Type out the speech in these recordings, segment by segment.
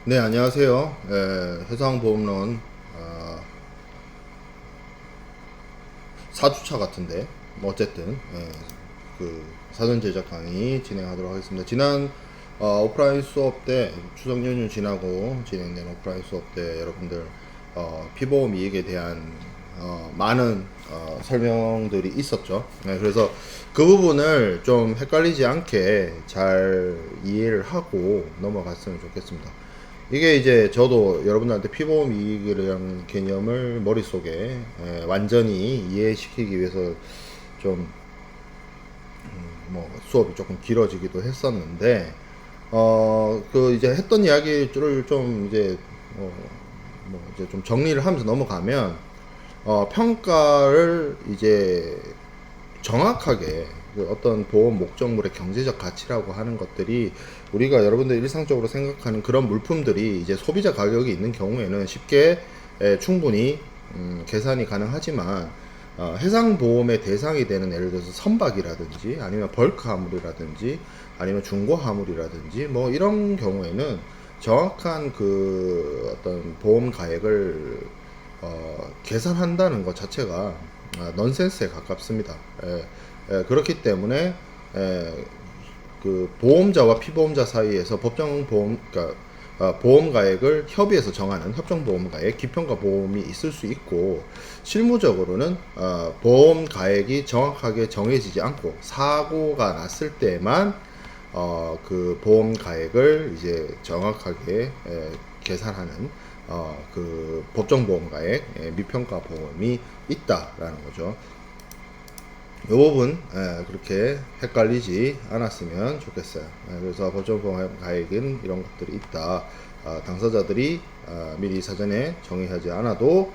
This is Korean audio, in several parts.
네, 안녕하세요. 해상보험론 4주차 같은데, 뭐 어쨌든 그 사전 제작 강의 진행하도록 하겠습니다. 지난 오프라인 수업 때 추석 연휴 지나고 진행된 오프라인 수업 때 여러분들 피보험 이익에 대한 많은 설명들이 있었죠. 네, 그래서 그 부분을 좀 헷갈리지 않게 잘 이해를 하고 넘어갔으면 좋겠습니다. 이게 이제 저도 여러분들한테 피보험 이익이라는 개념을 머릿속에 완전히 이해시키기 위해서 좀 뭐 수업이 조금 길어지기도 했었는데 그 이제 했던 이야기를 좀 이제 뭐 이제 좀 정리를 하면서 넘어가면 평가를 이제 정확하게 그 어떤 보험 목적물의 경제적 가치라고 하는 것들이 우리가 여러분들 일상적으로 생각하는 그런 물품들이 이제 소비자 가격이 있는 경우에는 쉽게 충분히 계산이 가능하지만 해상보험의 대상이 되는 예를 들어서 선박이라든지 아니면 벌크 화물이라든지 아니면 중고 화물이라든지 뭐 이런 경우에는 정확한 그 어떤 보험 가액을 계산한다는 것 자체가 넌센스에 가깝습니다. 그렇기 때문에 그 보험자와 피보험자 사이에서 법정 보험, 그러니까 보험 가액을 협의해서 정하는 협정 보험 가액, 기평가 보험이 있을 수 있고, 실무적으로는 보험 가액이 정확하게 정해지지 않고 사고가 났을 때만 그 보험 가액을 이제 정확하게 계산하는 그 법정 보험 가액, 미평가 보험이 있다라는 거죠. 이 부분 그렇게 헷갈리지 않았으면 좋겠어요. 그래서 법정 보험 가액은 이런 것들이 있다. 당사자들이 미리 사전에 정의하지 않아도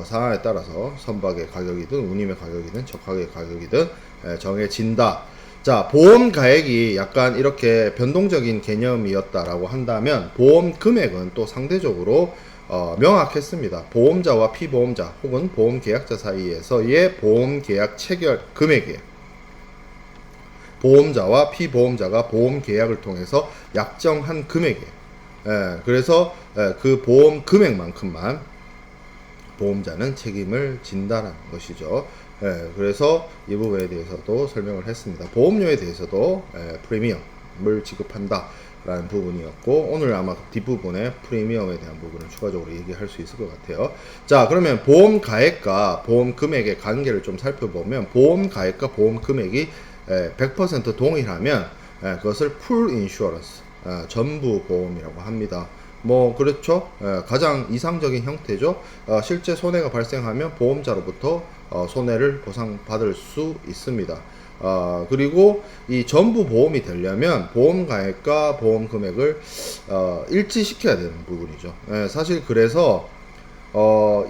상황에 따라서 선박의 가격이든 운임의 가격이든 적하의 가격이든 정해진다. 자, 보험 가액이 약간 이렇게 변동적인 개념이었다라고 한다면 보험 금액은 또 상대적으로 명확했습니다. 보험자와 피보험자 혹은 보험 계약자 사이에서의 보험 계약 체결 금액이에요. 보험자와 피보험자가 보험 계약을 통해서 약정한 금액이에요. 그래서 그 보험 금액만큼만 보험자는 책임을 진다는 것이죠. 그래서 이 부분에 대해서도 설명을 했습니다. 보험료에 대해서도 프리미엄을 지급한다 라는 부분이었고, 오늘 아마 뒷부분에 프리미엄에 대한 부분을 추가적으로 얘기할 수 있을 것 같아요. 자, 그러면 보험 가액과 보험 금액의 관계를 좀 살펴보면, 보험 가액과 보험 금액이 100% 동일하면 그것을 풀 인슈어런스, 전부 보험이라고 합니다. 뭐 그렇죠. 가장 이상적인 형태죠. 실제 손해가 발생하면 보험자로부터 손해를 보상받을 수 있습니다. 그리고 이 전부 보험이 되려면 보험 가액과 보험 금액을 일치시켜야 되는 부분이죠. 사실 그래서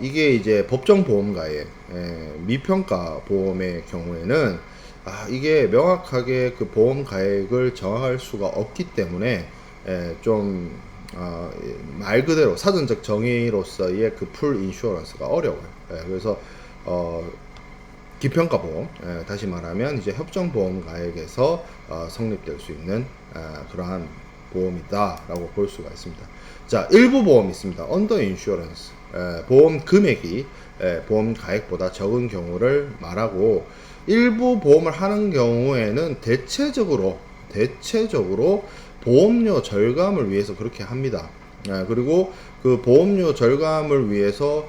이게 이제 법정 보험 가액, 미평가 보험의 경우에는 이게 명확하게 그 보험 가액을 정할 수가 없기 때문에 좀 말 그대로 사전적 정의로서의 그 풀 인슈어런스가 어려워요. 그래서 기평가 보험, 다시 말하면 이제 협정 보험 가액에서 성립될 수 있는 그러한 보험이다라고 볼 수가 있습니다. 자, 일부 보험이 있습니다. 언더 인슈어런스, 보험 금액이 보험 가액보다 적은 경우를 말하고, 일부 보험을 하는 경우에는 대체적으로 보험료 절감을 위해서 그렇게 합니다. 그리고 그 보험료 절감을 위해서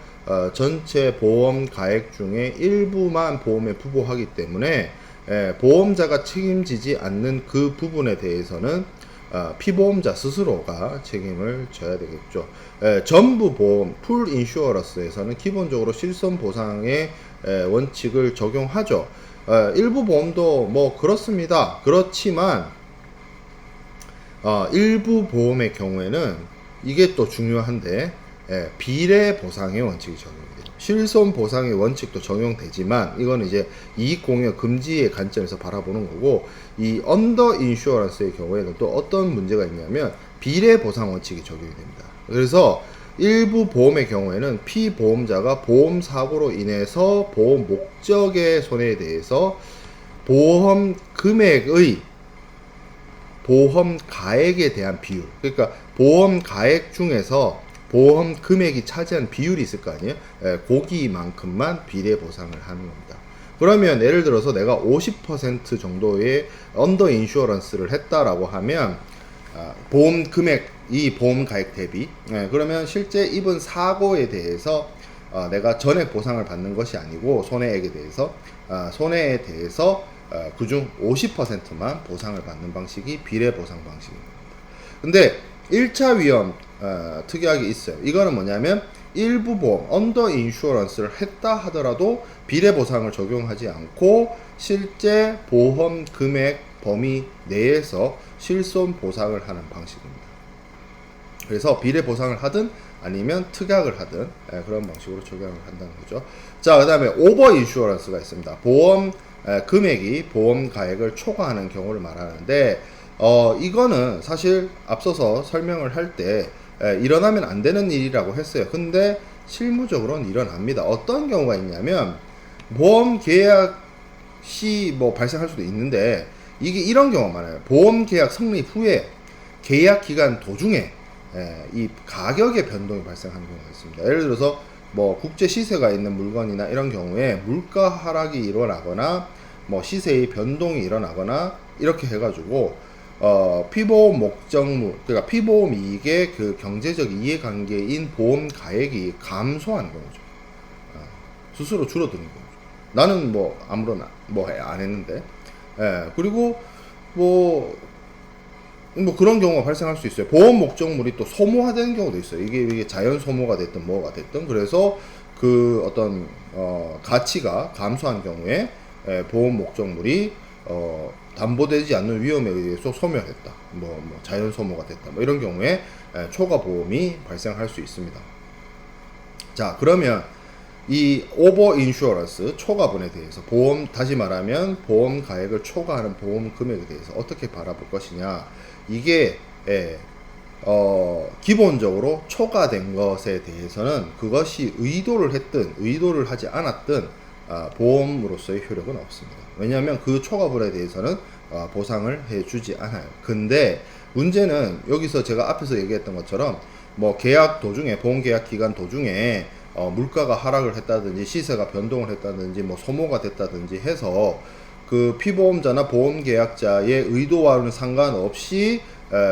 전체 보험 가액 중에 일부만 보험에 부과하기 때문에 보험자가 책임지지 않는 그 부분에 대해서는 피보험자 스스로가 책임을 져야 되겠죠. 전부 보험, 풀 인슈어런스에서는 기본적으로 실손 보상의 원칙을 적용하죠. 일부 보험도 뭐 그렇습니다. 그렇지만 일부 보험의 경우에는 이게 또 중요한데 비례 보상의 원칙이 적용이 돼요. 실손 보상의 원칙도 적용되지만 이건 이제 이익 공여 금지의 관점에서 바라보는 거고, 이 언더 인슈어런스의 경우에는 또 어떤 문제가 있냐면 비례 보상 원칙이 적용이 됩니다. 그래서 일부 보험의 경우에는 피보험자가 보험 사고로 인해서 보험 목적의 손해에 대해서 보험 금액의 보험 가액에 대한 비율, 그러니까 보험 가액 중에서 보험 금액이 차지한 비율이 있을 거 아니에요. 거기만큼만 비례 보상을 하는 겁니다. 그러면 예를 들어서 내가 50% 정도의 언더 인슈어런스를 했다라고 하면 보험 금액, 이 보험 가액 대비, 그러면 실제 입은 사고에 대해서 내가 전액 보상을 받는 것이 아니고 손해액에 대해서 손해에 대해서 그중 50%만 보상을 받는 방식이 비례 보상 방식입니다. 근데 1차 위험 특이하게 있어요. 이거는 뭐냐면 일부 보험 언더 인슈어런스를 했다 하더라도 비례 보상을 적용하지 않고 실제 보험 금액 범위 내에서 실손 보상을 하는 방식입니다. 그래서 비례 보상을 하든 아니면 특약을 하든 그런 방식으로 적용을 한다는 거죠. 자, 그 다음에 오버 인슈어런스가 있습니다. 보험 금액이 보험 가액을 초과하는 경우를 말하는데 이거는 사실 앞서서 설명을 할 때 일어나면 안 되는 일이라고 했어요. 근데 실무적으로는 일어납니다. 어떤 경우가 있냐면 보험 계약 시 뭐 발생할 수도 있는데 이게 이런 경우가 많아요. 보험 계약 성립 후에 계약 기간 도중에 이 가격의 변동이 발생하는 경우가 있습니다. 예를 들어서 뭐 국제 시세가 있는 물건이나 이런 경우에 물가 하락이 일어나거나 뭐 시세의 변동이 일어나거나 이렇게 해가지고 피보험 목적물, 그러니까 피보험 이익의 그 경제적 이해관계인 보험 가액이 감소하는 경우죠. 스스로 줄어드는 경우죠. 나는 뭐 아무런 뭐 안 했는데, 그리고 뭐 그런 경우가 발생할 수 있어요. 보험 목적물이 또 소모화되는 경우도 있어요. 이게 자연 소모가 됐든 뭐가 됐든, 그래서 그 어떤 가치가 감소한 경우에 보험 목적물이 담보되지 않는 위험에 의해서 소멸했다, 뭐 자연 소모가 됐다, 뭐 이런 경우에 초과 보험이 발생할 수 있습니다. 자, 그러면 이 오버 인슈어런스 초과분에 대해서 다시 말하면 보험 가액을 초과하는 보험 금액에 대해서 어떻게 바라볼 것이냐. 이게 기본적으로 초과된 것에 대해서는 그것이 의도를 했든 의도를 하지 않았든 보험으로서의 효력은 없습니다. 왜냐하면 그 초과분에 대해서는 보상을 해주지 않아요. 근데 문제는 여기서 제가 앞에서 얘기했던 것처럼 뭐 계약 도중에, 보험 계약 기간 도중에 물가가 하락을 했다든지 시세가 변동을 했다든지 뭐 소모가 됐다든지 해서 그 피보험자나 보험계약자의 의도와는 상관없이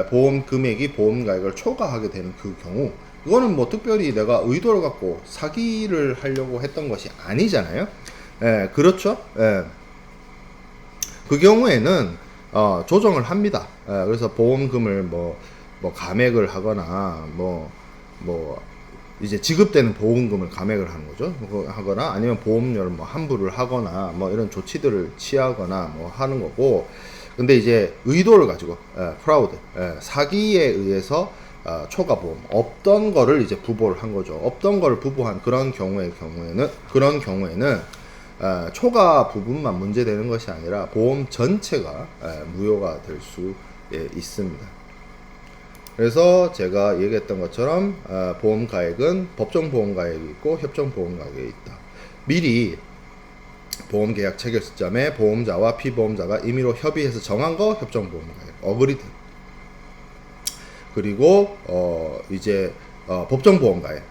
보험 금액이 보험 가액을 초과하게 되는 그 경우, 이거는 뭐 특별히 내가 의도를 갖고 사기를 하려고 했던 것이 아니잖아요. 그렇죠. 그 경우에는 조정을 합니다. 그래서 보험금을 뭐 감액을 하거나 이제 지급되는 보험금을 감액을 하는 거죠. 하거나 아니면 보험료를 뭐 환불을 하거나 뭐 이런 조치들을 취하거나 뭐 하는 거고. 근데 이제 의도를 가지고 프라우드, 사기에 의해서 초과보험 없던 거를 이제 부보를 한 거죠. 없던 거를 부보한 그런 경우에는 초과 부분만 문제되는 것이 아니라 보험 전체가 무효가 될 수 있습니다. 그래서 제가 얘기했던 것처럼 보험 가액은 법정 보험 가액이 있고 협정 보험 가액이 있다. 미리 보험 계약 체결 시점에 보험자와 피보험자가 임의로 협의해서 정한 거 협정 보험 가액, 어그리드. 그리고 이제 법정 보험 가액,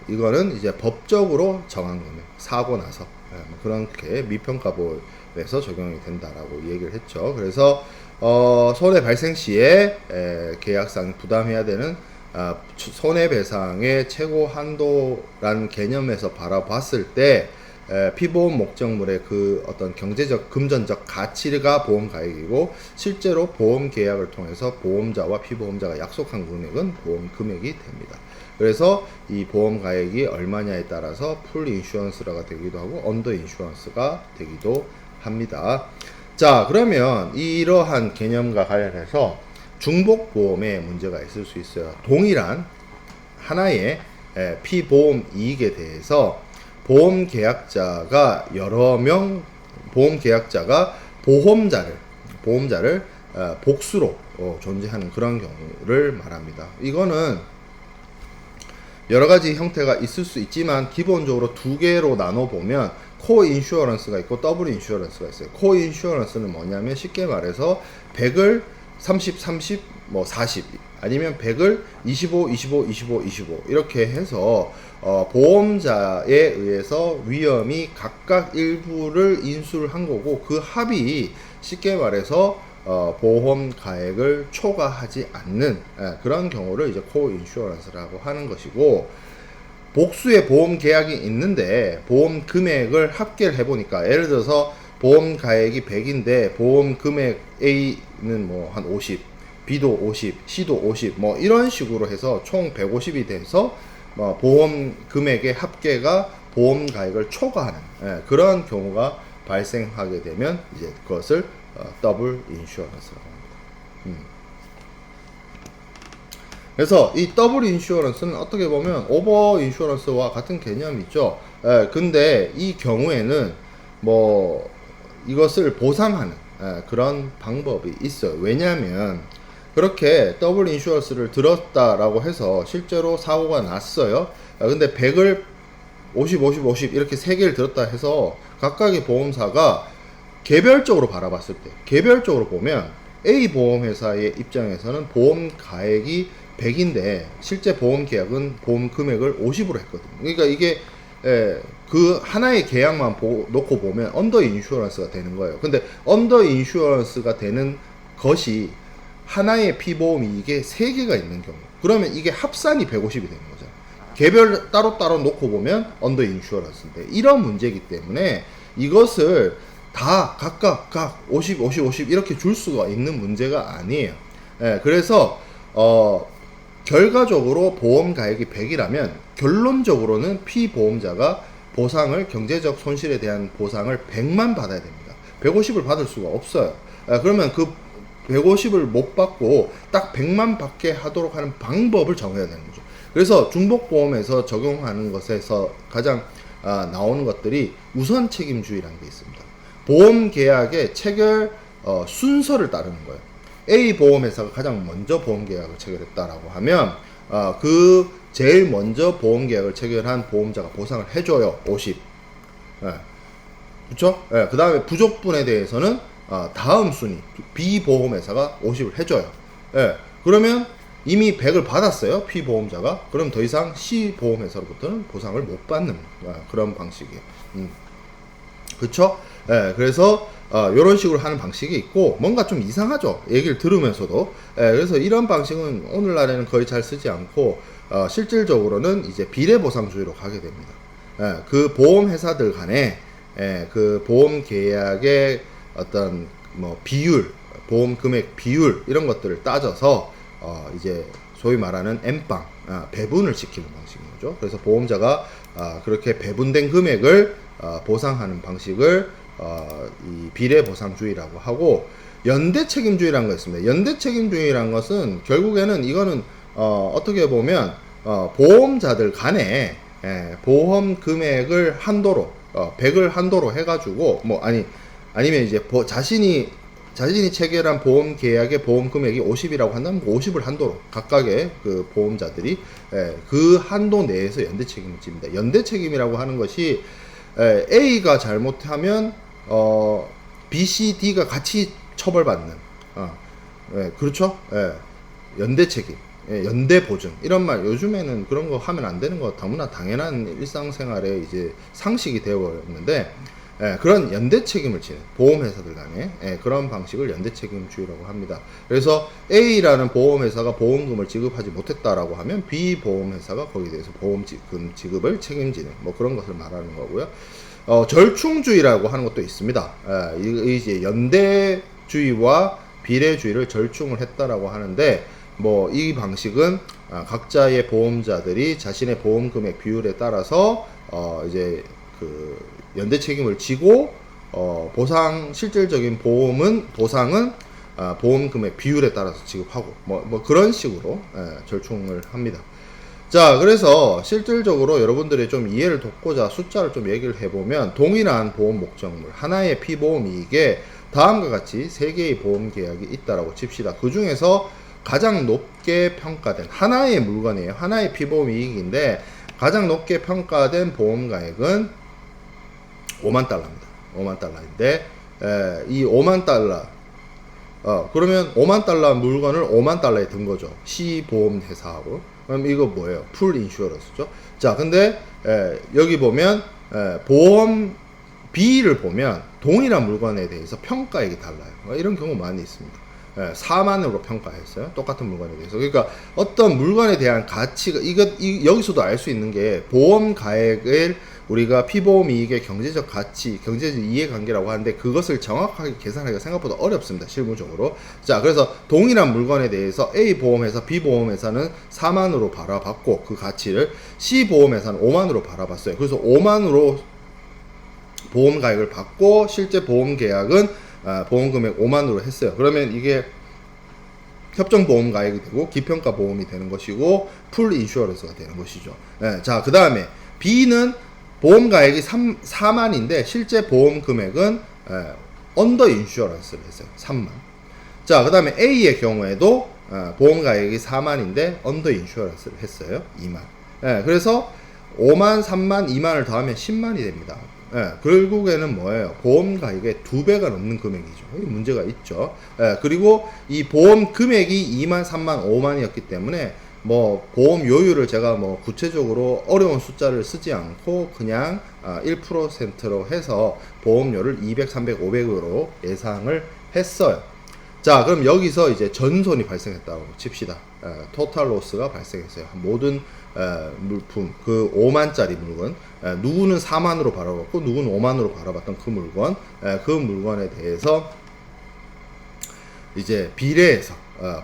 이거는 이제 법적으로 정한 금액, 사고 나서 그렇게 미평가 보험에서 적용이 된다라고 얘기를 했죠. 그래서 손해 발생 시에 계약상 부담해야 되는 손해배상의 최고 한도라는 개념에서 바라봤을 때 피보험 목적물의 그 어떤 경제적 금전적 가치가 보험 가액이고, 실제로 보험 계약을 통해서 보험자와 피보험자가 약속한 금액은 보험 금액이 됩니다. 그래서 이 보험 가액이 얼마냐에 따라서 풀 인슈런스가 되기도 하고 언더 인슈런스가 되기도 합니다. 자, 그러면 이러한 개념과 관련해서 중복보험에 문제가 있을 수 있어요. 동일한 하나의 피보험 이익에 대해서 보험계약자가 여러 명 보험계약자가 보험자를 복수로 존재하는 그런 경우를 말합니다. 이거는 여러 가지 형태가 있을 수 있지만 기본적으로 두 개로 나눠 보면 코어 인슈어런스가 있고 더블 인슈어런스가 있어요. 코어 인슈어런스는 뭐냐면 쉽게 말해서 100을 30, 30, 뭐 40 아니면 100을 25, 25, 25, 25 이렇게 해서 보험자에 의해서 위험이 각각 일부를 인수를 한 거고 그 합이 쉽게 말해서 보험 가액을 초과하지 않는 그런 경우를 이제 코인슈어런스라고 하는 것이고 복수의 보험 계약이 있는데 보험 금액을 합계를 해보니까 예를 들어서 보험 가액이 100인데 보험 금액 A는 뭐 한 50, B도 50, C도 50 뭐 이런 식으로 해서 총 150이 돼서 보험 금액의 합계가 보험 가액을 초과하는 그런 경우가 발생하게 되면 이제 그것을 더블 인슈어런스라고 합니다. 그래서 이 더블 인슈어런스는 어떻게 보면 오버 인슈어런스와 같은 개념이죠. 근데 이 경우에는 뭐 이것을 보상하는 그런 방법이 있어요. 왜냐하면 그렇게 더블 인슈어런스를 들었다라고 해서 실제로 사고가 났어요. 근데 100을 50, 50, 50 이렇게 3개를 들었다 해서 각각의 보험사가 개별적으로 바라봤을 때 개별적으로 보면 A 보험회사의 입장에서는 보험 가액이 100인데 실제 보험 계약은 보험 금액을 50으로 했거든요. 그러니까 이게 그 하나의 계약만 놓고 보면 언더 인슈어런스가 되는 거예요. 근데 언더 인슈어런스가 되는 것이 하나의 피보험이 이게 3개가 있는 경우 그러면 이게 합산이 150이 되는 거죠. 개별 따로따로 놓고 보면 언더 인슈어런스인데 이런 문제이기 때문에 이것을 다 각각 50, 50, 50 이렇게 줄 수가 있는 문제가 아니에요. 그래서 결과적으로 보험 가액이 100이라면 결론적으로는 피보험자가 보상을 경제적 손실에 대한 보상을 100만 받아야 됩니다. 150을 받을 수가 없어요. 그러면 그 150을 못 받고 딱 100만 받게 하도록 하는 방법을 정해야 되는 거죠. 그래서 중복보험에서 적용하는 것에서 가장 나오는 것들이 우선 책임주의라는 게 있습니다. 보험 계약의 체결 순서를 따르는 거예요. A 보험회사가 가장 먼저 보험 계약을 체결했다라고 하면 그 제일 먼저 보험 계약을 체결한 보험자가 보상을 해줘요. 50. 그렇죠? 그 다음에 부족분에 대해서는 다음 순위 B 보험회사가 50을 해줘요. 그러면 이미 100을 받았어요. P 보험자가. 그럼 더 이상 C 보험회사로부터는 보상을 못 받는 그런 방식이에요. 그렇죠? 그래서 이런 식으로 하는 방식이 있고 뭔가 좀 이상하죠. 얘기를 들으면서도. 그래서 이런 방식은 오늘날에는 거의 잘 쓰지 않고 실질적으로는 이제 비례보상주의로 가게 됩니다. 그 보험회사들 간에 그 보험 계약의 어떤 뭐 비율, 보험 금액 비율 이런 것들을 따져서 이제 소위 말하는 N빵 배분을 시키는 방식인 거죠. 그래서 보험자가 그렇게 배분된 금액을 보상하는 방식을 이 비례보상주의라고 하고 연대책임주의라는 거 있습니다. 연대책임주의라는 것은 결국에는 이거는 어떻게 보면 보험자들 간에 보험 금액을 한도로 100을 한도로 해가지고 뭐 아니면 이제 자신이 체결한 보험 계약의 보험 금액이 50이라고 한다면 50을 한도로 각각의 그 보험자들이 그 한도 내에서 연대 책임을 집니다. 연대 책임이라고 하는 것이 A가 잘못하면 B, C, D가 같이 처벌받는 그렇죠? 연대 책임, 연대 보증 이런 말 요즘에는 그런 거 하면 안 되는 거 너무나 당연한 일상생활에 이제 상식이 되어버렸는데 그런 연대 책임을 지는 보험회사들 간에 그런 방식을 연대 책임주의라고 합니다. 그래서 A라는 보험회사가 보험금을 지급하지 못했다라고 하면 B 보험회사가 거기에 대해서 보험금 지급을 책임지는 뭐 그런 것을 말하는 거고요. 절충주의라고 하는 것도 있습니다. 이제 연대주의와 비례주의를 절충을 했다라고 하는데 뭐 이 방식은 각자의 보험자들이 자신의 보험금액 비율에 따라서 이제 그 연대 책임을 지고 실질적인 보상은 보험금의 비율에 따라서 지급하고 뭐 그런 식으로 절충을 합니다. 자, 그래서 실질적으로 여러분들이 좀 이해를 돕고자 숫자를 좀 얘기를 해보면 동일한 보험 목적물 하나의 피보험 이익에 다음과 같이 3개의 보험 계약이 있다라고 칩시다. 그 중에서 가장 높게 평가된 하나의 물건이에요. 하나의 피보험 이익인데 가장 높게 평가된 보험 가액은 5만 달러입니다. 5만 달러인데 이 5만 달러 그러면 5만 달러 물건을 5만 달러에 든 거죠. C 보험 회사하고. 그럼 이거 뭐예요? 풀 인슈어런스죠. 자, 근데 여기 보면 보험 B를 보면 동일한 물건에 대해서 평가액이 달라요. 이런 경우 많이 있습니다. 4만으로 평가했어요. 똑같은 물건에 대해서. 그러니까 어떤 물건에 대한 가치가 여기서도 알 수 있는 게 보험 가액을 우리가 피보험 이익의 경제적 가치, 경제적 이해관계라고 하는데 그것을 정확하게 계산하기가 생각보다 어렵습니다. 실무적으로. 자, 그래서 동일한 물건에 대해서 A 보험회사, B 보험회사는 4만으로 바라봤고 그 가치를 C 보험회사는 5만으로 바라봤어요. 그래서 5만으로 보험 가액을 받고 실제 보험 계약은 보험 금액 5만으로 했어요. 그러면 이게 협정 보험 가액이 되고 기평가 보험이 되는 것이고 풀 인슈어런스가 되는 것이죠. 자, 그 다음에 B는 보험 가액이 4만인데 실제 보험 금액은 언더 인슈어런스를 했어요. 3만. 자, 그 다음에 A의 경우에도 보험 가액이 4만인데 언더 인슈어런스를 했어요. 2만. 그래서 5만, 3만, 2만을 더하면 10만이 됩니다. 결국에는 뭐예요? 보험 가액의 2배가 넘는 금액이죠. 문제가 있죠. 그리고 이 보험 금액이 2만, 3만, 5만이었기 때문에 뭐 보험 요율을 제가 뭐 구체적으로 어려운 숫자를 쓰지 않고 그냥 1%로 해서 보험료를 200, 300, 500으로 예상을 했어요. 자, 그럼 여기서 이제 전손이 발생했다고 칩시다. 토탈 로스가 발생했어요. 모든 물품, 그 5만짜리 물건, 누구는 4만으로 바라봤고 누구는 5만으로 바라봤던 그 물건, 그 물건에 대해서 이제 비례해서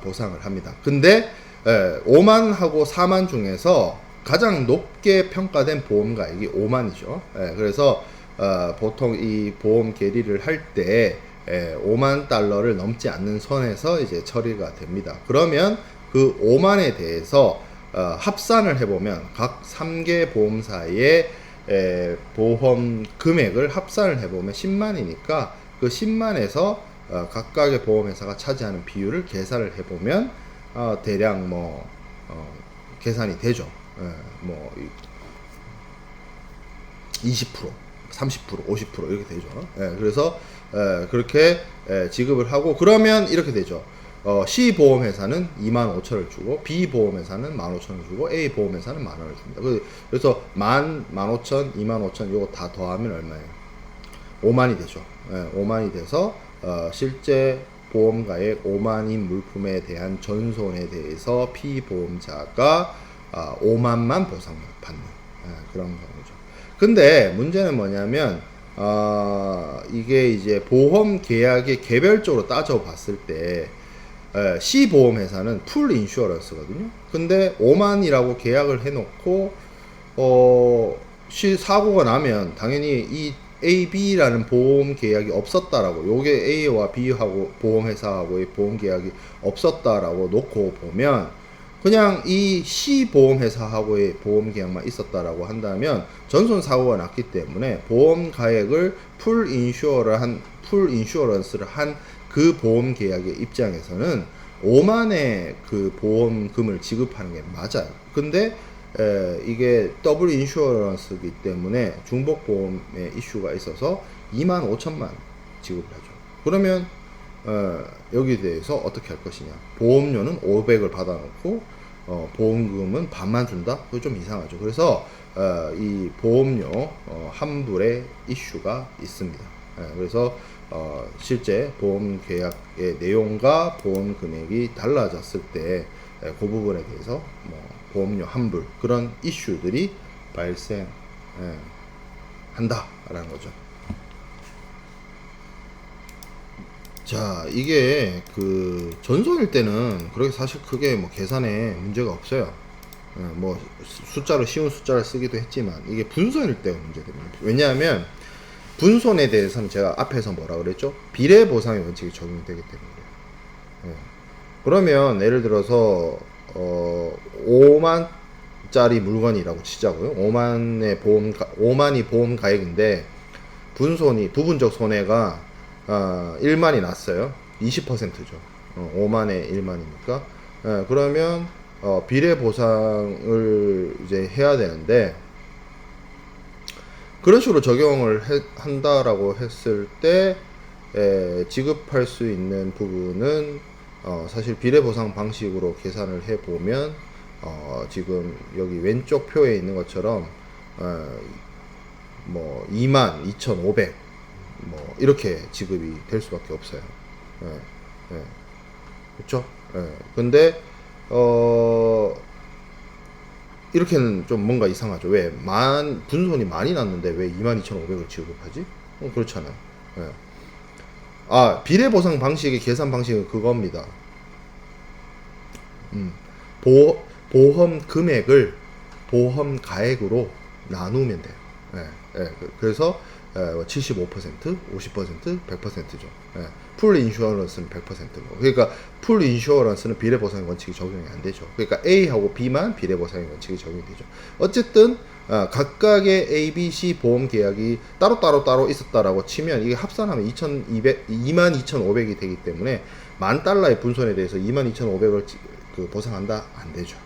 보상을 합니다. 근데 5만하고 4만 중에서 가장 높게 평가된 보험 가액이 5만이죠. 그래서 보통 이 보험 계리를 할 때 5만 달러를 넘지 않는 선에서 이제 처리가 됩니다. 그러면 그 5만에 대해서 합산을 해보면 각 3개 보험사의 보험 금액을 합산을 해보면 10만이니까 그 10만에서 각각의 보험회사가 차지하는 비율을 계산을 해보면 대략 뭐 계산이 되죠. 뭐 20%, 30%, 50% 이렇게 되죠. 그래서 그렇게 지급을 하고 그러면 이렇게 되죠. C 보험회사는 25,000원을 주고 B 보험회사는 15,000원을 주고 A 보험회사는 10,000원을 줍니다. 그래서 15,000, 25,000 요거 다 더하면 얼마예요? 5만이 되죠. 5만이 돼서 실제 보험가액 5만인 물품에 대한 전손에 대해서 피보험자가 5만만 보상을 받는 그런 경우죠. 근데 문제는 뭐냐면 이게 이제 보험 계약의 개별적으로 따져봤을 때 C 보험회사는 풀 인슈어런스거든요. 근데 5만이라고 계약을 해놓고 사고가 나면 당연히 이 A, B라는 보험 계약이 없었다라고, 요게 A와 B하고 보험회사하고의 보험 계약이 없었다라고 놓고 보면 그냥 이 C 보험회사하고의 보험 계약만 있었다라고 한다면 전손 사고가 났기 때문에 보험 가액을 풀 인슈어런스를 한 그 보험 계약의 입장에서는 5만의 그 보험금을 지급하는 게 맞아요. 근데 이게 더블 인슈어런스이기 때문에 중복보험의 이슈가 있어서 25,000만 지급을 하죠. 그러면 여기에 대해서 어떻게 할 것이냐. 보험료는 500을 받아놓고 보험금은 반만 준다? 그거 좀 이상하죠. 그래서 이 보험료 환불의 이슈가 있습니다. 그래서 실제 보험 계약의 내용과 보험 금액이 달라졌을 때 그 부분에 대해서 뭐 보험료 환불 그런 이슈들이 발생한다라는 거죠. 자, 이게 그 전손일 때는 그렇게 사실 크게 뭐 계산에 문제가 없어요. 뭐 숫자로 쉬운 숫자를 쓰기도 했지만 이게 분손일 때가 문제됩니다. 왜냐하면 분손에 대해서는 제가 앞에서 뭐라 그랬죠? 비례 보상의 원칙이 적용이 되기 때문에 그래요. 그러면 예를 들어서 5만짜리 물건이라고 치자고요. 5만이 보험 가액인데 분손이 부분적 손해가 1만이 났어요. 20%죠. 5만에 1만이니까. 그러면 비례 보상을 이제 해야 되는데 그런 식으로 적용을 한다라고 했을 때 지급할 수 있는 부분은 사실 비례보상 방식으로 계산을 해보면 지금 여기 왼쪽 표에 있는 것처럼 뭐 22,500 뭐 이렇게 지급이 될 수밖에 없어요. 예, 예. 그렇죠? 예. 근데 이렇게는 좀 뭔가 이상하죠. 왜 분손이 많이 났는데 왜 22,500을 지급하지? 그렇잖아요. 예. 비례보상 방식의 계산 방식은 그겁니다. 보험 금액을 보험 가액으로 나누면 돼요. 그래서 75%, 50%, 100%죠. 풀 인슈어런스는 100%고. 그러니까 풀 인슈어런스는 비례보상 원칙이 적용이 안 되죠. 그러니까 A하고 B만 비례보상 원칙이 적용이 되죠. 어쨌든 각각의 A, B, C 보험 계약이 따로 있었다라고 치면 이게 합산하면 22,500이 되기 때문에 $10,000의 분손에 대해서 22,500을 보상한다? 안 되죠.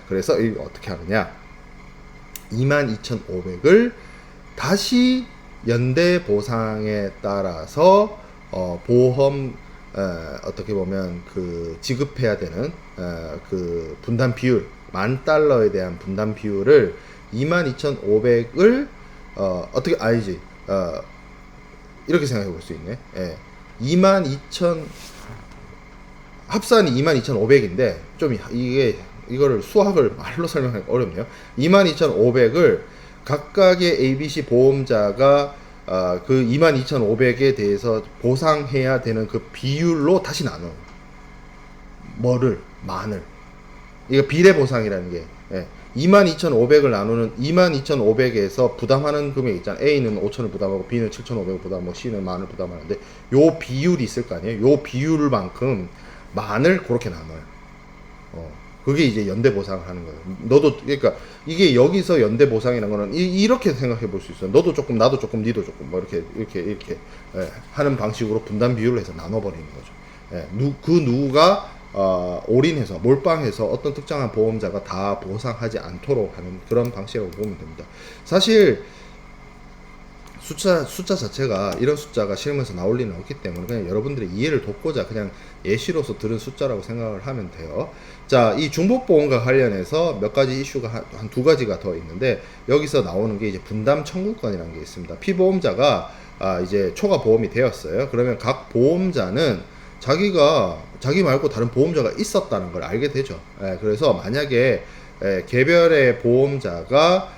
그래서 이거 어떻게 하느냐? 22,500을 다시 연대 보상에 따라서 보험 어떻게 보면 지급해야 되는 분담 비율 $10,000에 대한 분담 비율을 22,500을 어떻게 아니지 이렇게 생각해 볼 수 있네. 22,000 합산이 22,500인데 좀 이거를 수학을 말로 설명하기 어렵네요. 22,500을 각각의 ABC 보험자가 그 22,500에 대해서 보상해야 되는 그 비율로 다시 나눠. 만을. 이거 비례보상이라는 게 22,500을 나누는 22,500에서 부담하는 금액 있잖아. A는 5,000을 부담하고 B는 7,500을 부담하고 C는 10,000을 부담하는데 요 비율이 있을 거 아니에요. 요 비율만큼 만을 그렇게 나눠요. 그게 이제 연대 보상을 하는 거예요. 그러니까 이게 여기서 연대 보상이라는 거는 이렇게 생각해 볼 수 있어요. 너도 조금, 나도 조금, 니도 조금, 뭐 이렇게 하는 방식으로 분담 비율을 해서 나눠버리는 거죠. 누구가 올인해서 몰빵해서 어떤 특정한 보험자가 다 보상하지 않도록 하는 그런 방식이라고 보면 됩니다. 사실 숫자 자체가 이런 숫자가 실무에서 나올 리는 없기 때문에 그냥 여러분들의 이해를 돕고자 그냥 예시로서 들은 숫자라고 생각을 하면 돼요. 자, 이 중복보험과 관련해서 몇 가지 이슈가 한 두 가지가 더 있는데 여기서 나오는 게 이제 분담 청구권이라는 게 있습니다. 피보험자가 이제 초과 보험이 되었어요. 그러면 각 보험자는 자기 말고 다른 보험자가 있었다는 걸 알게 되죠. 그래서 만약에 개별의 보험자가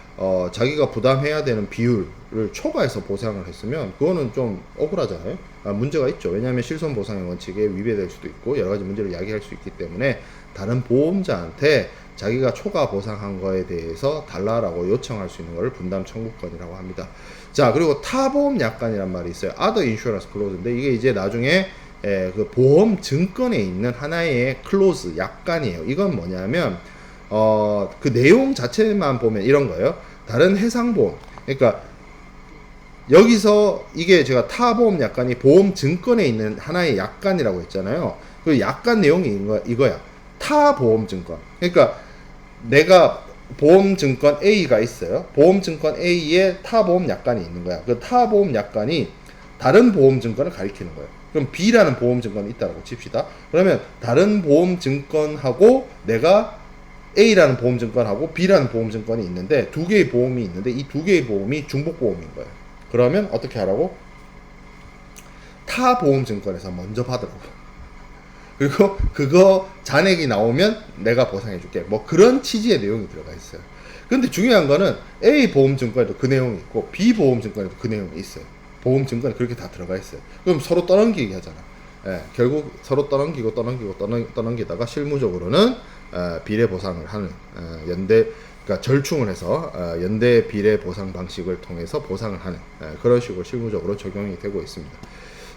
자기가 부담해야 되는 비율을 초과해서 보상을 했으면 그거는 좀 억울하잖아요. 문제가 있죠. 왜냐하면 실손보상의 원칙에 위배될 수도 있고 여러 가지 문제를 야기할 수 있기 때문에 다른 보험자한테 자기가 초과 보상한 거에 대해서 달라라고 요청할 수 있는 것을 분담 청구권이라고 합니다. 자, 그리고 타보험 약관이란 말이 있어요. Other Insurance Clause인데 이게 이제 나중에 그 보험 증권에 있는 하나의 클로즈 약관이에요. 이건 뭐냐면 그 내용 자체만 보면 이런 거예요. 다른 해상보험, 그러니까 여기서 이게 제가 타보험 약관이 보험 증권에 있는 하나의 약관이라고 했잖아요. 그 약관 내용이 이거야. 타보험 증권. 그러니까 내가 보험 증권 A가 있어요. 보험 증권 A에 타보험 약관이 있는 거야. 그 타보험 약관이 다른 보험 증권을 가리키는 거예요. 그럼 B라는 보험 증권이 있다고 칩시다. 그러면 다른 보험 증권하고 내가 A라는 보험증권하고 B라는 보험증권이 있는데 두 개의 보험이 있는데 이 두 개의 보험이 중복보험인 거예요. 그러면 어떻게 하라고? 타 보험증권에서 먼저 받으라고. 그리고 그거 잔액이 나오면 내가 보상해 줄게. 뭐 그런 취지의 내용이 들어가 있어요. 근데 중요한 거는 A 보험증권에도 그 내용이 있고 B 보험증권에도 그 내용이 있어요. 보험증권에 그렇게 다 들어가 있어요. 그럼 서로 떠넘기기 하잖아. 결국 서로 떠넘기다가 실무적으로는 비례 보상을 하는 그러니까 절충을 해서 연대 비례 보상 방식을 통해서 보상을 하는 그런 식으로 실무적으로 적용이 되고 있습니다.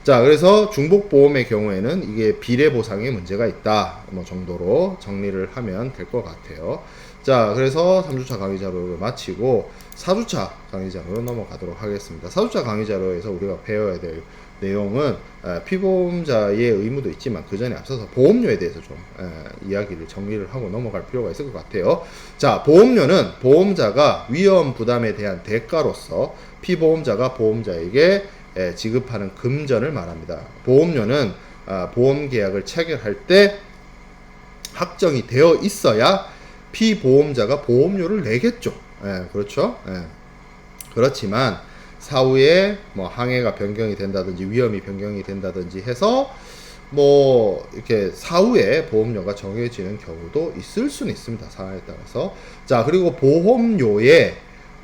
자, 그래서 중복보험의 경우에는 이게 비례 보상에 문제가 있다 뭐 정도로 정리를 하면 될 것 같아요. 자, 그래서 3주차 강의 자료를 마치고 4주차 강의 자료로 넘어가도록 하겠습니다. 4주차 강의 자료에서 우리가 배워야 될 내용은 피보험자의 의무도 있지만 그 전에 앞서서 보험료에 대해서 좀 이야기를 정리를 하고 넘어갈 필요가 있을 것 같아요. 자, 보험료는 보험자가 위험 부담에 대한 대가로서 피보험자가 보험자에게 지급하는 금전을 말합니다. 보험료는 보험 계약을 체결할 때 확정이 되어 있어야 피보험자가 보험료를 내겠죠. 그렇죠. 그렇지만 사후에 뭐 항해가 변경이 된다든지 위험이 변경이 된다든지 해서 뭐 이렇게 사후에 보험료가 정해지는 경우도 있을 수는 있습니다. 상황에 따라서. 자, 그리고 보험료의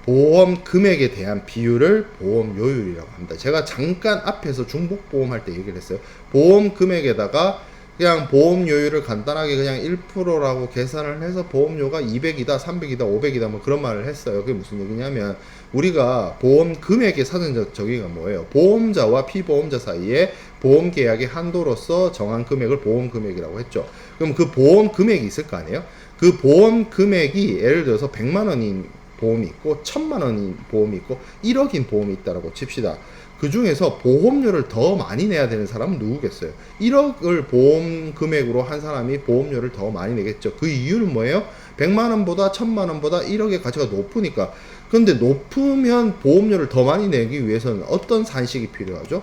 보험 금액에 대한 비율을 보험료율이라고 합니다. 제가 잠깐 앞에서 중복보험 할 때 얘기를 했어요. 보험 금액에다가 그냥 보험료율을 간단하게 그냥 1%라고 계산을 해서 보험료가 200이다, 300이다, 500이다 뭐 그런 말을 했어요. 그게 무슨 얘기냐면 우리가 보험 금액의 사전적 정의가 뭐예요? 보험자와 피보험자 사이에 보험 계약의 한도로서 정한 금액을 보험 금액이라고 했죠. 그럼 그 보험 금액이 있을 거 아니에요? 그 보험 금액이 예를 들어서 100만 원인 보험이 있고 1000만 원인 보험이 있고 1억인 보험이 있다라고 칩시다. 그 중에서 보험료를 더 많이 내야 되는 사람은 누구겠어요? 1억을 보험 금액으로 한 사람이 보험료를 더 많이 내겠죠. 그 이유는 뭐예요? 100만 원보다 1000만 원보다 1억의 가치가 높으니까. 근데 높으면 보험료를 더 많이 내기 위해서는 어떤 산식이 필요하죠?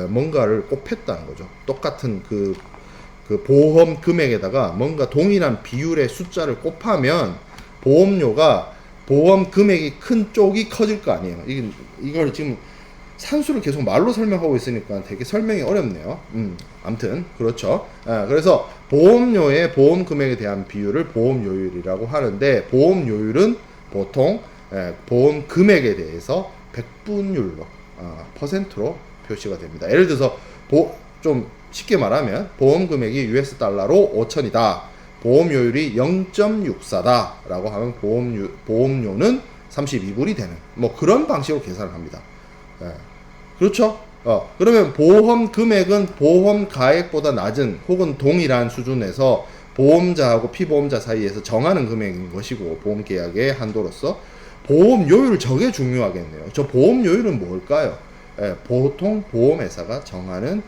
뭔가를 곱했다는 거죠. 똑같은 그 보험 금액에다가 뭔가 동일한 비율의 숫자를 곱하면 보험료가 보험 금액이 큰 쪽이 커질 거 아니에요. 이걸 지금 산수를 계속 말로 설명하고 있으니까 되게 설명이 어렵네요. 아무튼 그렇죠. 그래서 보험료의 보험 금액에 대한 비율을 보험료율이라고 하는데 보험료율은 보통 보험 금액에 대해서 백분율로 퍼센트로 표시가 됩니다. 예를 들어서 좀 쉽게 말하면 보험 금액이 US 달러로 5천이다. 보험료율이 0.64다 라고 하면 보험료는 32불이 되는 뭐 그런 방식으로 계산을 합니다. 그렇죠? 그러면 보험 금액은 보험 가액보다 낮은 혹은 동일한 수준에서 보험자하고 피보험자 사이에서 정하는 금액인 것이고 보험 계약의 한도로서 보험료율 저게 중요하겠네요. 저 보험료율은 뭘까요? 보통 보험회사가 정하는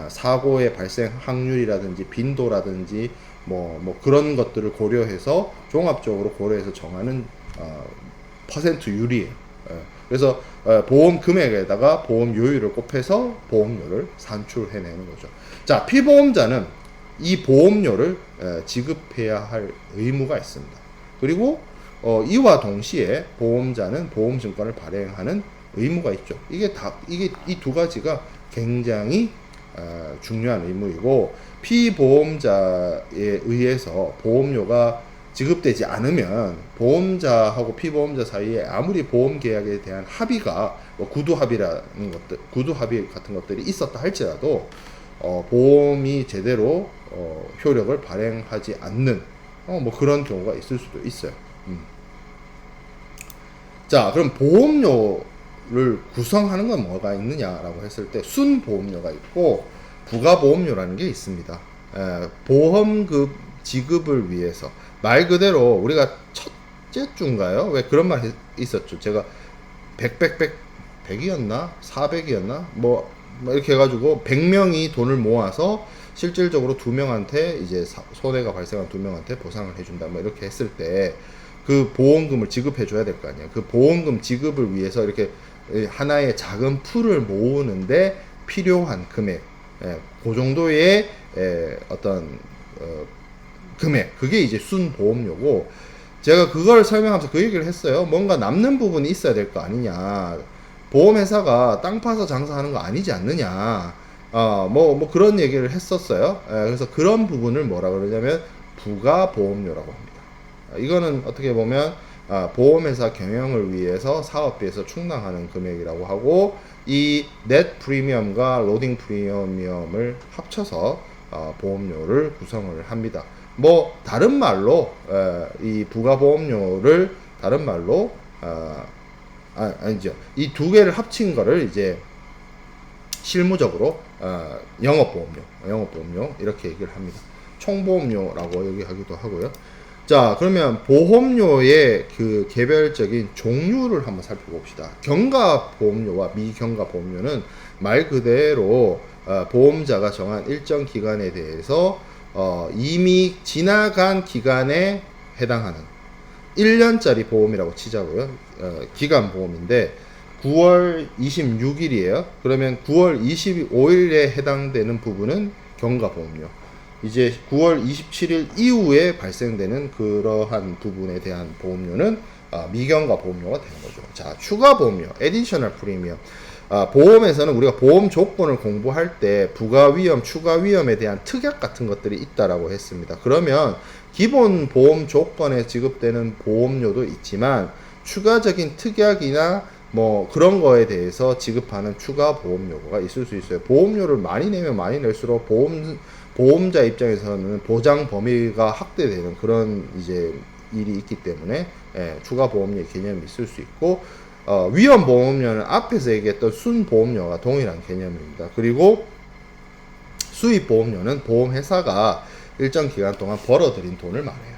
사고의 발생 확률이라든지 빈도라든지 뭐 그런 것들을 고려해서 종합적으로 고려해서 정하는 퍼센트율이에요. 그래서 보험 금액에다가 보험료율을 곱해서 보험료를 산출해내는 거죠. 자, 피보험자는 이 보험료를 지급해야 할 의무가 있습니다. 그리고 이와 동시에 보험자는 보험증권을 발행하는 의무가 있죠. 이게 이 두 가지가 굉장히 중요한 의무이고 피보험자에 의해서 보험료가 지급되지 않으면 보험자하고 피보험자 사이에 아무리 보험 계약에 대한 합의가 구두 합의라는 것들, 구두 합의 같은 것들이 있었다 할지라도 보험이 제대로 효력을 발행하지 않는 뭐 그런 경우가 있을 수도 있어요. 자, 그럼 보험료를 구성하는 건 뭐가 있느냐라고 했을 때 순보험료가 있고 부가보험료라는 게 있습니다. 보험급 지급을 위해서 말 그대로 우리가 첫째 주인가요? 왜 그런 말 있었죠? 제가 100이었나? 400이었나? 뭐 이렇게 해가지고 100명이 돈을 모아서 실질적으로 2명한테 이제 손해가 발생한 2명한테 보상을 해준다. 뭐 이렇게 했을 때 그 보험금을 지급해 줘야 될 거 아니에요. 그 보험금 지급을 위해서 이렇게 하나의 작은 풀을 모으는데 필요한 금액, 그 정도의 어떤 금액, 그게 이제 순보험료고, 제가 그걸 설명하면서 그 얘기를 했어요. 뭔가 남는 부분이 있어야 될 거 아니냐. 보험회사가 땅 파서 장사하는 거 아니지 않느냐. 뭐 그런 얘기를 했었어요. 그래서 그런 부분을 뭐라 그러냐면 부가보험료라고 합니다. 이거는 어떻게 보면 보험회사 경영을 위해서 사업비에서 충당하는 금액이라고 하고, 이 넷 프리미엄과 로딩 프리미엄을 합쳐서 보험료를 구성을 합니다. 뭐 다른 말로 이 부가보험료를 다른 말로 아니죠. 이 두 개를 합친 거를 이제 실무적으로 영업보험료 이렇게 얘기를 합니다. 총보험료라고 얘기하기도 하고요. 자, 그러면 보험료의 그 개별적인 종류를 한번 살펴봅시다. 경과보험료와 미경과보험료는 말 그대로 보험자가 정한 일정 기간에 대해서 이미 지나간 기간에 해당하는 1년짜리 보험이라고 치자고요. 기간보험인데 9월 26일이에요. 그러면 9월 25일에 해당되는 부분은 경과보험료. 이제 9월 27일 이후에 발생되는 그러한 부분에 대한 보험료는 미경과 보험료가 되는 거죠. 자, 추가 보험료, additional premium. 보험에서는 우리가 보험 조건을 공부할 때 부가 위험, 추가 위험에 대한 특약 같은 것들이 있다라고 했습니다. 그러면 기본 보험 조건에 지급되는 보험료도 있지만 추가적인 특약이나 뭐 그런 거에 대해서 지급하는 추가 보험료가 있을 수 있어요. 보험료를 많이 내면 많이 낼수록 보험자 입장에서는 보장 범위가 확대되는 그런 이제 일이 있기 때문에 추가 보험료의 개념이 있을 수 있고 위험 보험료는 앞에서 얘기했던 순 보험료가 동일한 개념입니다. 그리고 수입 보험료는 보험회사가 일정 기간 동안 벌어들인 돈을 말해요.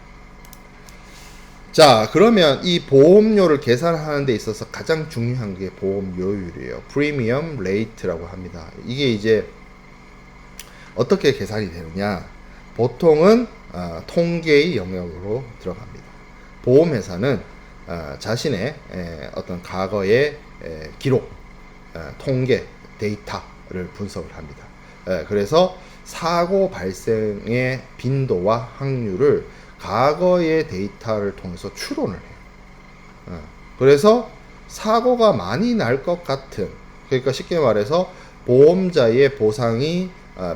자, 그러면 이 보험료를 계산하는 데 있어서 가장 중요한 게 보험료율이에요. 프리미엄 레이트라고 합니다. 이게 이제 어떻게 계산이 되느냐? 보통은 통계의 영역으로 들어갑니다. 보험회사는 자신의 어떤 과거의 기록, 통계, 데이터를 분석을 합니다. 그래서 사고 발생의 빈도와 확률을 과거의 데이터를 통해서 추론을 해요. 그래서 사고가 많이 날 것 같은, 그러니까 쉽게 말해서 보험자의 보상이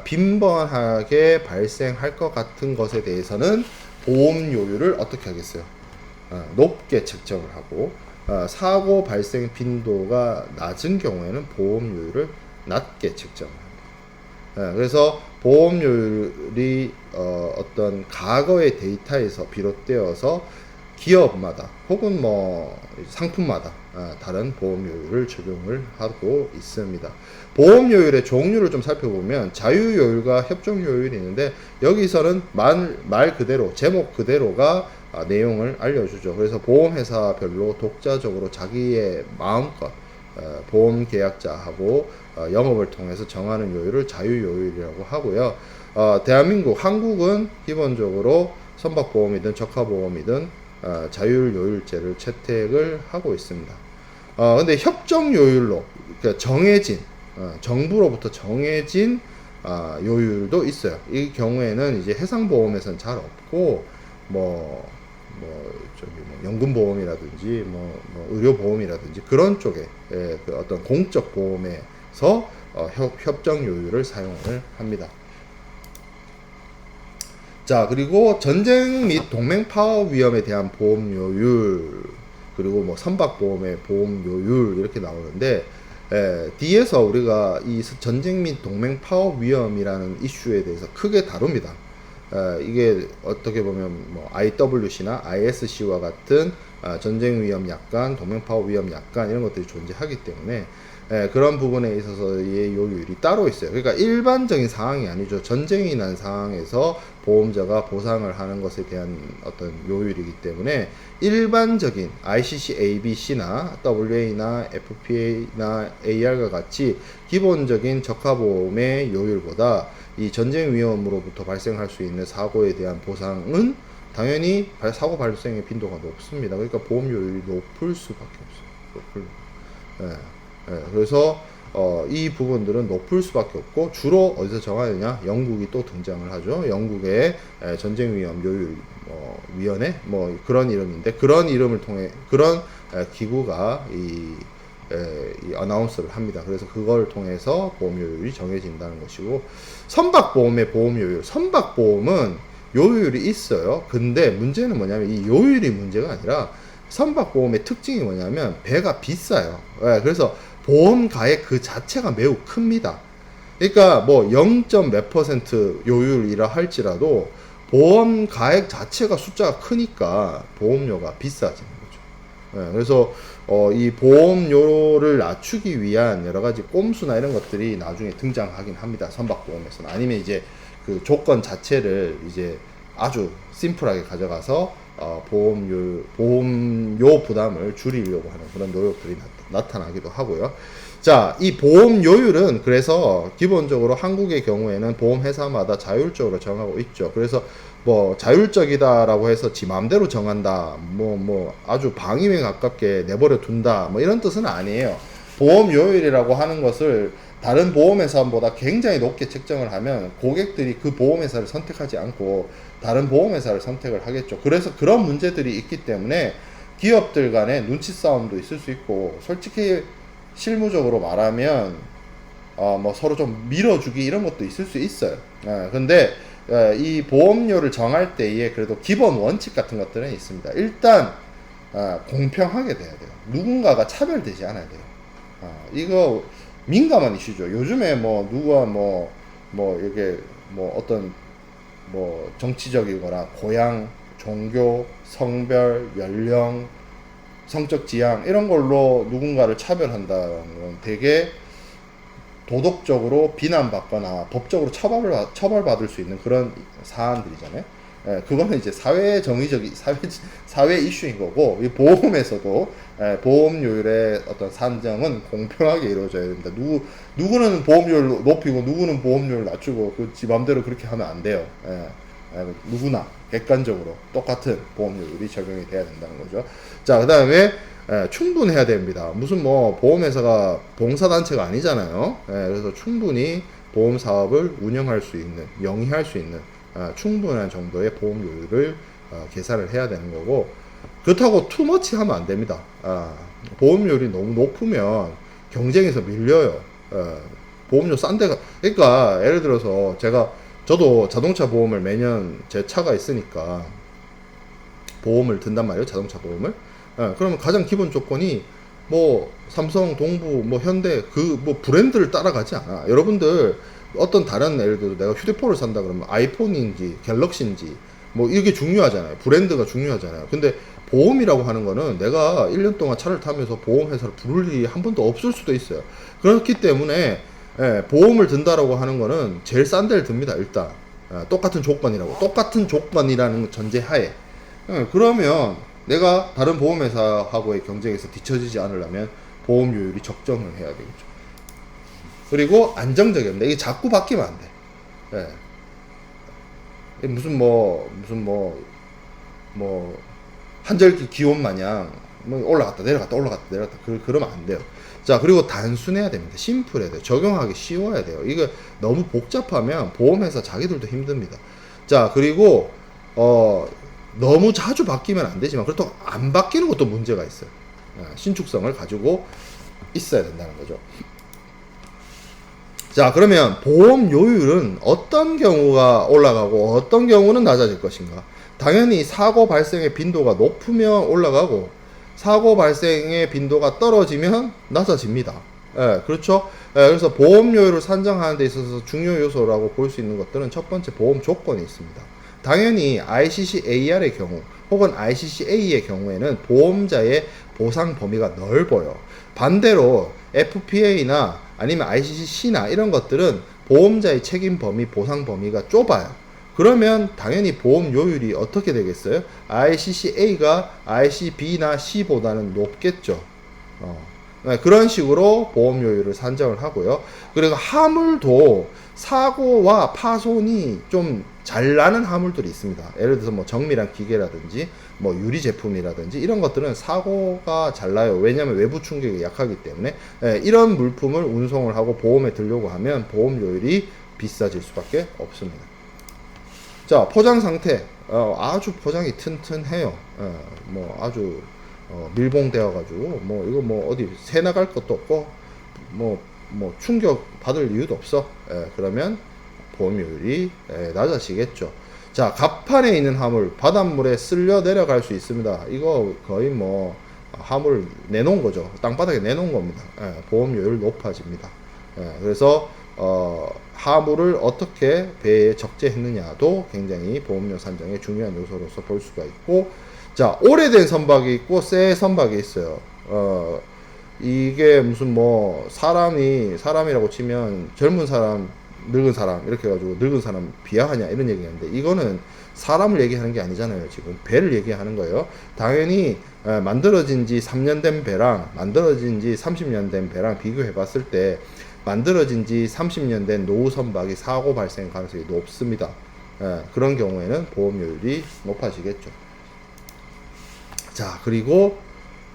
빈번하게 발생할 것 같은 것에 대해서는 보험료율을 어떻게 하겠어요? 높게 책정을 하고 사고 발생 빈도가 낮은 경우에는 보험료율을 낮게 책정을 합니다. 그래서 보험료율이 어떤 과거의 데이터에서 비롯되어서 기업마다 혹은 뭐 상품마다 다른 보험료율을 적용을 하고 있습니다. 보험료율의 종류를 좀 살펴보면 자유요율과 협정요율이 있는데 여기서는 말 그대로 제목 그대로가 내용을 알려주죠. 그래서 보험회사별로 독자적으로 자기의 마음껏 보험계약자하고 영업을 통해서 정하는 요율을 자유요율이라고 하고요. 대한민국, 한국은 기본적으로 선박보험이든 적하보험이든 자율요율제를 채택을 하고 있습니다. 근데 협정요율로 그러니까 정해진 정부로부터 정해진 요율도 있어요. 이 경우에는 이제 해상보험에서는 잘 없고 연금보험이라든지 의료보험이라든지 그런 쪽에 그 어떤 공적 보험에서 협정요율을 사용을 합니다. 자, 그리고 전쟁 및 동맹 파업 위험에 대한 보험료율, 그리고 뭐 선박보험의 보험료율 이렇게 나오는데 뒤에서 우리가 이 전쟁 및 동맹 파업 위험이라는 이슈에 대해서 크게 다룹니다. 이게 어떻게 보면 뭐 IWC나 ISC와 같은 전쟁 위험 약관, 동맹 파업 위험 약관 이런 것들이 존재하기 때문에 그런 부분에 있어서의 요율이 따로 있어요. 그러니까 일반적인 상황이 아니죠. 전쟁이 난 상황에서 보험자가 보상을 하는 것에 대한 어떤 요율이기 때문에 일반적인 ICC, ABC나 WA나 FPA나 AR과 같이 기본적인 적하보험의 요율보다 이 전쟁 위험으로부터 발생할 수 있는 사고에 대한 보상은 당연히 사고 발생의 빈도가 높습니다. 그러니까 보험료율이 높을 수밖에 없어요. 그래서 이 부분들은 높을 수밖에 없고 주로 어디서 정하느냐? 영국이 또 등장을 하죠. 영국의 전쟁 위험 요율 위원회 뭐 그런 이름인데 그런 이름을 통해 그런 기구가 이 어나운스를 합니다. 그래서 그걸 통해서 보험료율이 정해진다는 것이고 선박보험의 보험료율 선박보험은 요율이 있어요. 근데 문제는 뭐냐면 이 요율이 문제가 아니라 선박보험의 특징이 뭐냐면 배가 비싸요. 그래서 보험 가액 그 자체가 매우 큽니다. 그러니까 뭐 0. 몇 % 요율이라 할지라도 보험 가액 자체가 숫자가 크니까 보험료가 비싸지는 거죠. 그래서 이 보험료를 낮추기 위한 여러 가지 꼼수나 이런 것들이 나중에 등장하긴 합니다. 선박보험에서는. 아니면 이제 그 조건 자체를 이제 아주 심플하게 가져가서 보험료 부담을 줄이려고 하는 그런 노력들이 나타나기도 하고요. 자, 이 보험료율은 그래서 기본적으로 한국의 경우에는 보험회사마다 자율적으로 정하고 있죠. 그래서 뭐 자율적이다라고 해서 지 마음대로 정한다, 뭐 아주 방임에 가깝게 내버려 둔다, 뭐 이런 뜻은 아니에요. 보험료율이라고 하는 것을 다른 보험회사보다 굉장히 높게 책정을 하면 고객들이 그 보험회사를 선택하지 않고 다른 보험회사를 선택을 하겠죠. 그래서 그런 문제들이 있기 때문에 기업들 간에 눈치 싸움도 있을 수 있고, 솔직히 실무적으로 말하면 뭐 서로 좀 밀어주기 이런 것도 있을 수 있어요. 근데 이 보험료를 정할 때에 그래도 기본 원칙 같은 것들은 있습니다. 일단 공평하게 돼야 돼요. 누군가가 차별되지 않아야 돼요. 이거 민감한 이슈죠. 요즘에 뭐 누가 뭐 이게 뭐 어떤 뭐 정치적이거나 고향, 종교, 성별, 연령, 성적 지향 이런 걸로 누군가를 차별한다는 건 되게 도덕적으로 비난받거나 법적으로 처벌받을 수 있는 그런 사안들이잖아요. 그거는 이제 사회 정의적인 사회 이슈인 거고, 이 보험에서도 보험료율의 어떤 산정은 공평하게 이루어져야 됩니다. 누구는 보험료를 높이고 누구는 보험료를 낮추고 지 맘대로 그렇게 하면 안 돼요. 누구나 객관적으로 똑같은 보험료율이 적용이 돼야 된다는 거죠. 자, 그다음에 충분해야 됩니다. 무슨 뭐 보험회사가 봉사단체가 아니잖아요. 그래서 충분히 보험 사업을 운영할 수 있는, 영위할 수 있는 충분한 정도의 보험료율을 계산을 해야 되는 거고, 그렇다고 투머치 하면 안 됩니다. 보험료율이 너무 높으면 경쟁에서 밀려요. 보험료 싼 데가, 그러니까 예를 들어서 저도 자동차 보험을 매년 제 차가 있으니까 보험을 든단 말이에요. 자동차 보험을. 그러면 가장 기본 조건이 뭐 삼성, 동부, 뭐 현대 그 뭐 브랜드를 따라가지 않아. 여러분들 어떤 다른, 예를 들어 내가 휴대폰을 산다 그러면 아이폰인지 갤럭시인지 뭐 이게 중요하잖아요. 브랜드가 중요하잖아요. 근데 보험이라고 하는 거는 내가 1년 동안 차를 타면서 보험회사를 부를 일이 한 번도 없을 수도 있어요. 그렇기 때문에 보험을 든다라고 하는 거는 제일 싼 데를 듭니다. 일단 똑같은 조건이라는 전제하에. 그러면 내가 다른 보험회사하고의 경쟁에서 뒤처지지 않으려면 보험료율이 적정을 해야 되겠죠. 그리고 안정적입니다. 이게 자꾸 바뀌면 안 돼. 무슨 한절기 기온 마냥 뭐 올라갔다 내려갔다 그러면 안 돼요. 자, 그리고 단순해야 됩니다. 심플해야 돼요. 적용하기 쉬워야 돼요. 이거 너무 복잡하면 보험회사 자기들도 힘듭니다. 자, 그리고 너무 자주 바뀌면 안 되지만 그렇다고 안 바뀌는 것도 문제가 있어요. 신축성을 가지고 있어야 된다는 거죠. 자, 그러면 보험료율은 어떤 경우가 올라가고 어떤 경우는 낮아질 것인가? 당연히 사고 발생의 빈도가 높으면 올라가고 사고 발생의 빈도가 떨어지면 낮아집니다. 그렇죠? 그래서 보험료율을 산정하는 데 있어서 중요 요소라고 볼 수 있는 것들은 첫 번째 보험 조건이 있습니다. 당연히 ICC-AR의 경우 혹은 ICC-A의 경우에는 보험자의 보상 범위가 넓어요. 반대로 FPA나 아니면 ICC-C나 이런 것들은 보험자의 책임 범위, 보상 범위가 좁아요. 그러면 당연히 보험료율이 어떻게 되겠어요? ICC-A가 ICC-B나 C보다는 높겠죠. 그런 식으로 보험료율을 산정을 하고요. 그리고 화물도 사고와 파손이 좀 잘 나는 화물들이 있습니다. 예를 들어서 뭐 정밀한 기계라든지 뭐 유리 제품이라든지 이런 것들은 사고가 잘 나요. 왜냐하면 외부 충격이 약하기 때문에. 이런 물품을 운송을 하고 보험에 들려고 하면 보험료율이 비싸질 수밖에 없습니다. 자, 포장 상태. 아주 포장이 튼튼해요. 뭐 아주 밀봉되어 가지고 뭐 이거 뭐 어디 새 나갈 것도 없고 뭐 충격 받을 이유도 없어. 그러면 보험료율이 낮아지겠죠. 자, 갑판에 있는 화물 바닷물에 쓸려 내려갈 수 있습니다. 이거 거의 뭐 화물 내놓은 거죠. 땅바닥에 내놓은 겁니다. 보험료율 높아집니다. 그래서 화물을 어떻게 배에 적재했느냐도 굉장히 보험료 산정의 중요한 요소로서 볼 수가 있고, 자, 오래된 선박이 있고 새 선박이 있어요. 이게 무슨 뭐 사람이라고 치면 젊은 사람, 늙은 사람 이렇게 해가지고 늙은 사람 비하하냐 이런 얘기인데, 이거는 사람을 얘기하는 게 아니잖아요. 지금 배를 얘기하는 거예요. 당연히 만들어진 지 3년 된 배랑 만들어진 지 30년 된 배랑 비교해 봤을 때 만들어진 지 30년 된 노후 선박이 사고 발생 가능성이 높습니다. 그런 경우에는 보험료율이 높아지겠죠. 자, 그리고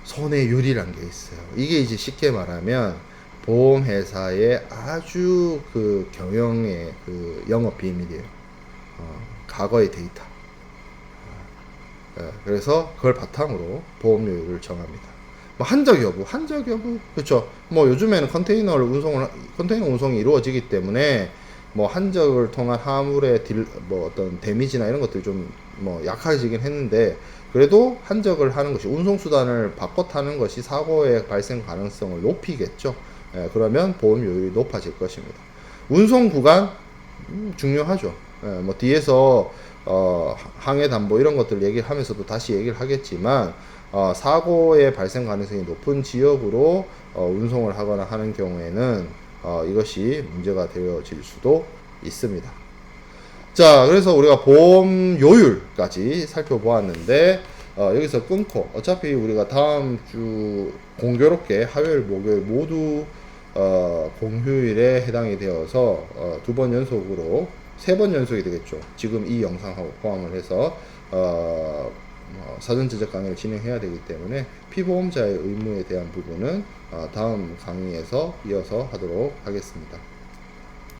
손해율이란 게 있어요. 이게 이제 쉽게 말하면 보험회사의 아주 그 경영의 그 영업 비밀이에요. 과거의 데이터. 그래서 그걸 바탕으로 보험료율을 정합니다. 뭐 한적 여부, 그렇죠. 뭐 요즘에는 컨테이너 운송이 이루어지기 때문에 뭐 한적을 통한 화물의 뭐 어떤 데미지나 이런 것들이 좀 뭐 약해지긴 했는데, 그래도 한적을 하는 것이, 운송 수단을 바꿔 타는 것이 사고의 발생 가능성을 높이겠죠. 그러면 보험료율이 높아질 것입니다. 운송 구간 중요하죠. 뭐 뒤에서 항해 담보 이런 것들 얘기하면서도 다시 얘기를 하겠지만, 사고의 발생 가능성이 높은 지역으로 운송을 하거나 하는 경우에는 이것이 문제가 되어질 수도 있습니다. 자, 그래서 우리가 보험료율까지 살펴보았는데, 여기서 끊고, 어차피 우리가 다음 주 공교롭게 화요일, 목요일 모두 공휴일에 해당이 되어서 2번 연속으로 3번 연속이 되겠죠. 지금 이 영상하고 포함을 해서 사전 제작 강의를 진행해야 되기 때문에 피보험자의 의무에 대한 부분은 다음 강의에서 이어서 하도록 하겠습니다.